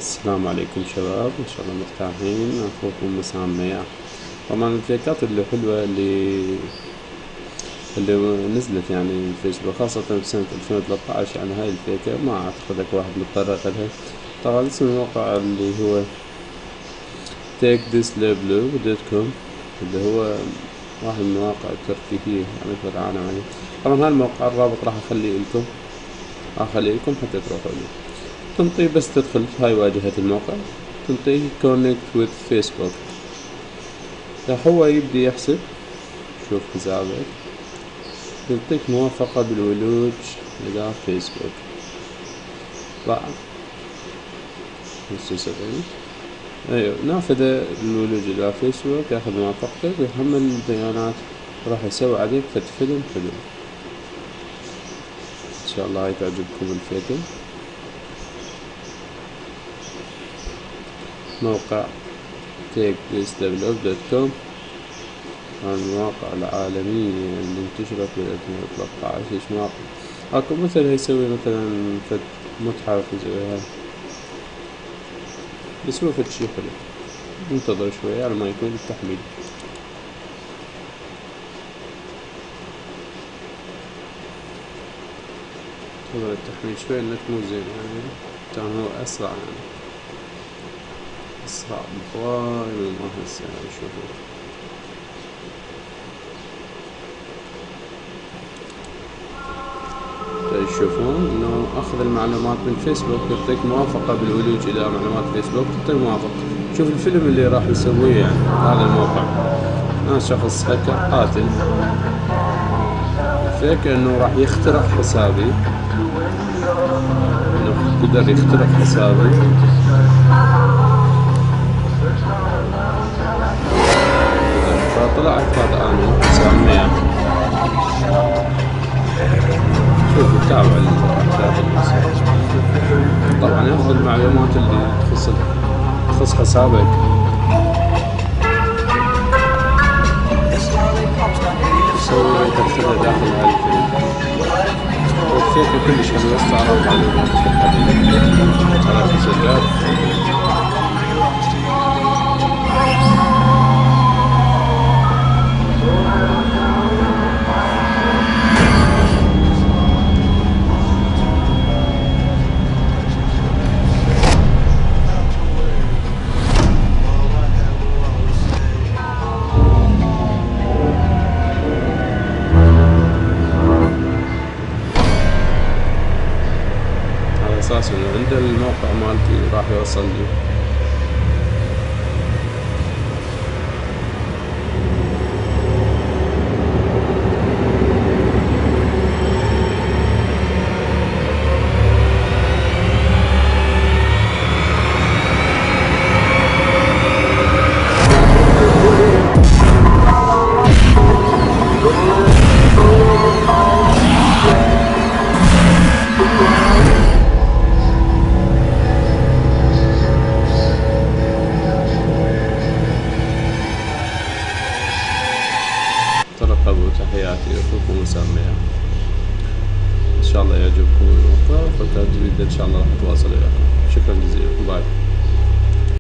السلام عليكم شباب، ان شاء الله مرتاحين. اخوكم مسام مياه. طبعا الفيكات اللي حلوة اللي نزلت يعني الفيسبوك خاصة في سنة 2013، يعني هاي الفيكة ما اعتقد اكو واحد متطرق لها. طبعا اسم الموقع اللي هو takethislabel.com، اللي هو واحد من المواقع الترفيهية يعني في العالم يعني. طبعا هالموقع الرابط راح اخلي لكم حتى تروحوا له. تنطيه بس تدخل في هاي واجهة الموقع، تنطيه connect with Facebook، راح هو يبدي يحسب. شوف حسابك، يعطيك موافقة بالولوج إلى فيسبوك. طبعا 75، ايوه نافذ الولوج إلى فيسبوك، ياخذ موافقتك ويحمل البيانات، راح يسوي عليك فد فيلم حلو. ان شاء الله هاي تعجبكم الفيلم. موقع takethislabel.com عن المواقع العالمية اللي انتشرت بال2013. ايش مواقع اكو مثل يسوي مثلا فد متحف، يسوي هاي، يسوي فد شي حلو. انتظر شوي على ما يكون التحميل. انتظر التحميل شوي، النت مو زين يعني، كان هو اسرع يعني، اسرع بهواي من ما هسه يعني. شوفوا تشوفون انه اخذ المعلومات من فيسبوك، يعطيك موافقة بالولوج الى معلومات فيسبوك، تعطيك موافقة. شوف الفيلم اللي راح يسويه يعني هذا الموقع. انا شخص هكر قاتل، فيك انه راح يخترق حسابي، انه قدر يخترق حسابي. فطلعت هذا انا سامية. شوف تابع الاحداث اللي صارت. طبعا ياخذ المعلومات اللي تخص حسابك. يسوي تدخلها داخل هالفيلم. والفيك كلش حلوة، استعرض معلومات على مسجات. اساس انه عند الموقع مالتي راح يوصل لي. ترقبوا. تحياتي اخوكم مسامية. ان شاء الله يعجبكم الموقع، فكرة جديدة ان شاء الله راح اتواصل وياكم. شكرا جزيلا، باي.